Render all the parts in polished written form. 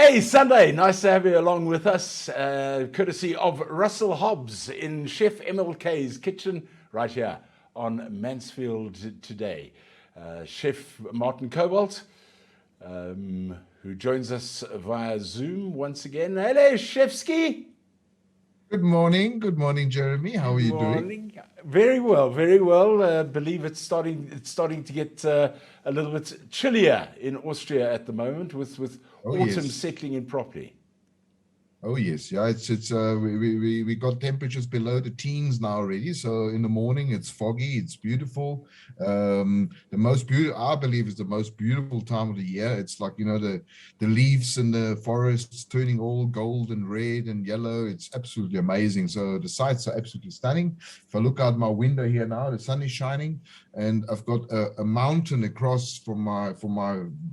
Hey, Sunday. Nice to have you along with us, courtesy of Russell Hobbs in Chef MLK's kitchen right here on Mansfield today. Chef Martin Cobalt, who joins us via Zoom once again. Hello, Chefski. Good morning, Jeremy. How Good are you doing? morning. Very well, very well. Believe it's starting to get a little bit chillier in Austria at the moment, with Oh autumn yes. settling in properly. Oh yes, yeah. It's we got temperatures below the teens now already. So in the morning it's foggy, it's beautiful. The most beautiful, I believe, is the most beautiful time of the year. It's like the leaves in the forests turning all gold and red and yellow. It's absolutely amazing. So the sights are absolutely stunning. If I look out my window here now, the sun is shining, and I've got a mountain across from my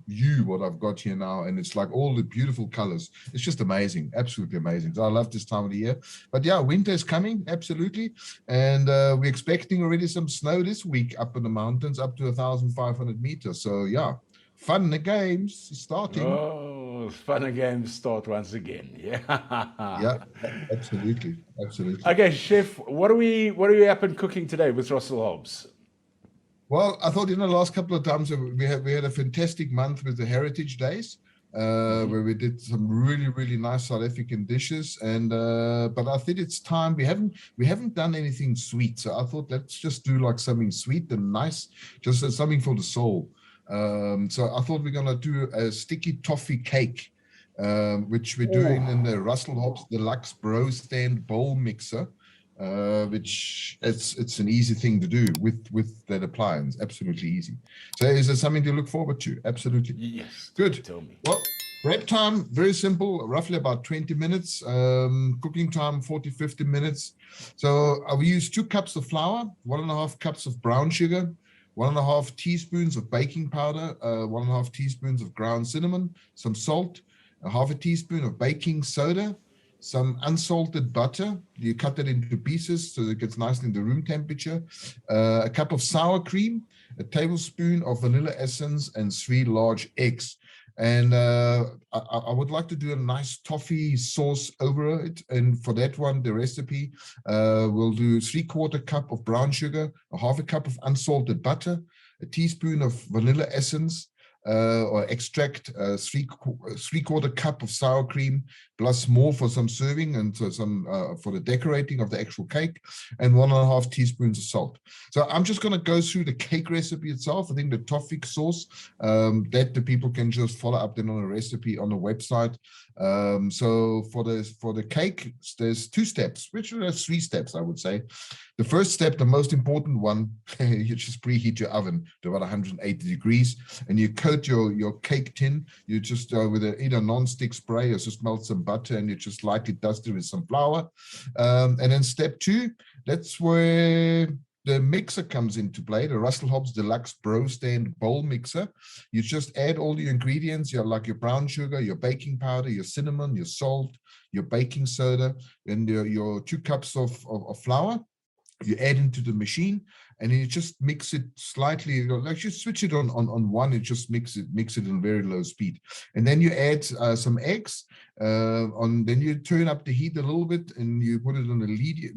view. What I've got here now, and it's like all the beautiful colors. It's just amazing, absolutely amazing. So I love this time of the year. But yeah, winter is coming, absolutely. And we're expecting already some snow this week up in the mountains, up to 1,500 meters. So yeah, fun the games starting. Oh, fun and games start once again. Yeah. Yeah, absolutely, absolutely. Okay, Chef, what are we up and cooking today with Russell Hobbs? Well, I thought in the last couple of times we had a fantastic month with the Heritage Days, where we did some really nice South African dishes. And but I think it's time we haven't done anything sweet, so I thought let's just do like something sweet and nice, just something for the soul. So I thought we're gonna do a sticky toffee cake, which we're doing in Oh, the Russell Hobbs Deluxe Bro Stand Bowl Mixer, which it's an easy thing to do with that appliance. Absolutely easy. So is there something to look forward to? Absolutely. yes. Good. Tell me. Well, prep time, very simple, roughly about 20 minutes. Cooking time, 40, 50 minutes. So I will use 2 cups of flour, 1.5 cups of brown sugar, 1.5 teaspoons of baking powder, 1.5 teaspoons of ground cinnamon, some salt, a half a teaspoon of baking soda, some unsalted butter. You cut it into pieces so it gets nicely in the room temperature. A cup of sour cream, a tablespoon of vanilla essence, and 3 large eggs. And I would like to do a nice toffee sauce over it. And for that one, the recipe, we'll do 3/4 cup of brown sugar, a half a cup of unsalted butter, a teaspoon of vanilla essence, or extract, 3/4 cup of sour cream, plus more for some serving and so some for the decorating of the actual cake, and 1.5 teaspoons of salt. So I'm just going to go through the cake recipe itself. I think the toffee sauce, that the people can just follow up then on a recipe on the website. So for the cake, there's 2 steps, which are 3 steps, I would say. The first step, the most important one, you just preheat your oven to about 180 degrees, and you coat your cake tin. You just with either non-stick spray or just melt some butter, and you just lightly dust it with some flour. And then step 2, that's where the mixer comes into play, the Russell Hobbs Deluxe Bro Stand Bowl Mixer. You just add all the ingredients, like your brown sugar, your baking powder, your cinnamon, your salt, your baking soda, and your 2 cups of flour. You add into the machine, and then you just mix it slightly, like you switch it on one, and just mix it in very low speed. And then you add some eggs, then you turn up the heat a little bit, and you put it on a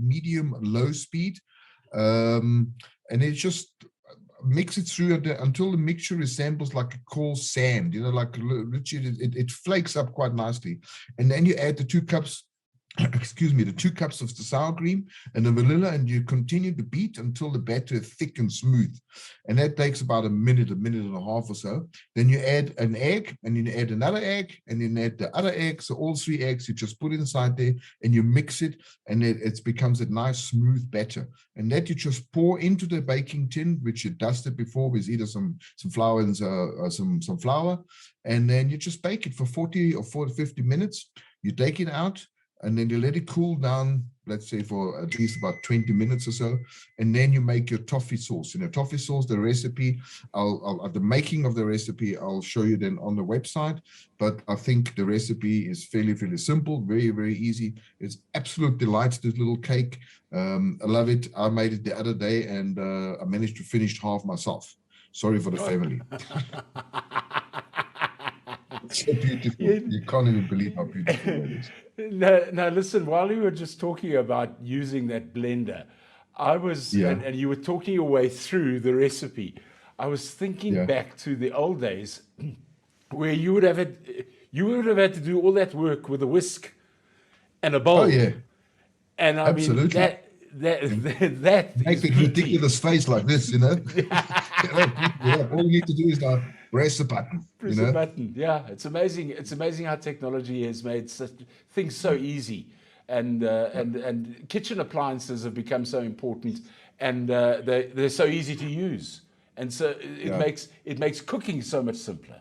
medium low speed. And it just mix it through until the mixture resembles like a coarse sand, like literally it flakes up quite nicely. And then you add the 2 cups, excuse me, the 2 cups of the sour cream and the vanilla, and you continue to beat until the batter is thick and smooth. And that takes about a minute and a half or so. Then you add an egg, and you add another egg, and then add the other egg. So all 3 eggs you just put inside there, and you mix it, and it becomes a nice smooth batter. And that you just pour into the baking tin, which you dusted before with either some flour and some flour, and then you just bake it for 40 or 50 minutes. You take it out, and then you let it cool down, let's say for at least about 20 minutes or so, and then you make your toffee sauce. Toffee sauce, the recipe, the making of the recipe, I'll show you then on the website, but I think the recipe is fairly simple, very easy. It's absolute delight, this little cake. I love it. I made it the other day, and I managed to finish half myself. Sorry for the family. So beautiful. You- You can't even believe how beautiful that is. No, listen, while you were just talking about using that blender, Yeah, and you were talking your way through the recipe, I was thinking yeah. back to the old days where you would have had to do all that work with a whisk and a Oh bowl. yeah, And I mean, absolutely. And that make is the beauty. ridiculous face like this, you know. All you need to do is now press the button, you Press a know. button. Yeah, it's amazing. It's amazing how technology has made things so easy, and Yeah, and kitchen appliances have become so important, and they're so easy to use, and so yeah. it makes cooking so much simpler.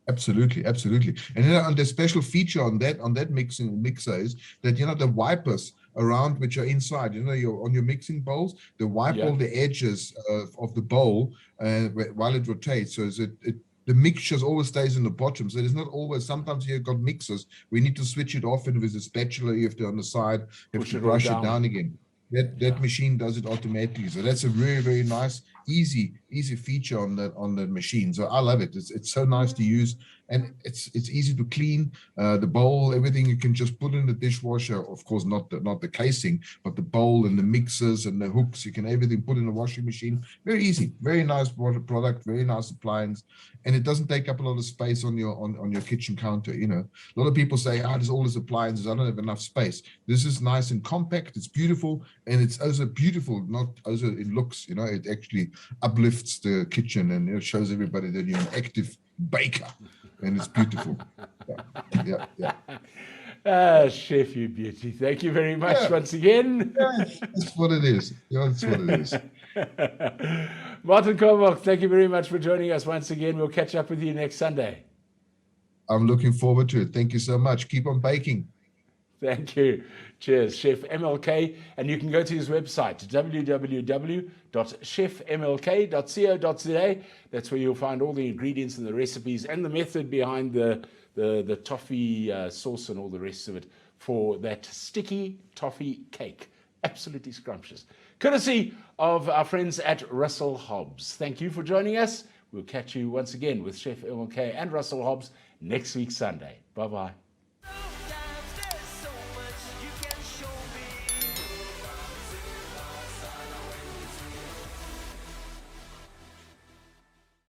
Absolutely, absolutely. And then on the special feature on that mixer is that the wipers around which are inside, your on your mixing bowls, they wipe Yeah, all the edges of the bowl while it rotates. So the mixture always stays in the bottom. So there's not always. Sometimes you've got mixers. We need to switch it off, and with a spatula, you have to on the side, you have push to it all brush it down. down again. That Yeah, machine does it automatically. So that's a very, very nice, easy feature on the machine. So I love it. It's so nice to use, and it's easy to clean. The bowl, everything you can just put in the dishwasher. Of course, not the casing, but the bowl and the mixers and the hooks. You can everything put in the washing machine. Very easy, very nice product, very nice appliance, and it doesn't take up a lot of space on your kitchen counter. A lot of people say, there's all these appliances. I don't have enough space. This is nice and compact. It's beautiful, and it's also beautiful. Not also in looks. It actually uplifts the kitchen and it shows everybody that you're an active baker, and it's beautiful. Yeah, yeah, yeah, ah, chef, you beauty. Thank you very much yeah. once again. Yeah, that's what it is. That's what it is. Martin Kovac, thank you very much for joining us once again. We'll catch up with you next Sunday. I'm looking forward to it. Thank you so much. Keep on baking. Thank you. Cheers, Chef MLK. And you can go to his website, www.chefmlk.co.za. That's where you'll find all the ingredients and the recipes and the method behind the toffee sauce and all the rest of it for that sticky toffee cake. Absolutely scrumptious. Courtesy of our friends at Russell Hobbs. Thank you for joining us. We'll catch you once again with Chef MLK and Russell Hobbs next week, Sunday. Bye-bye.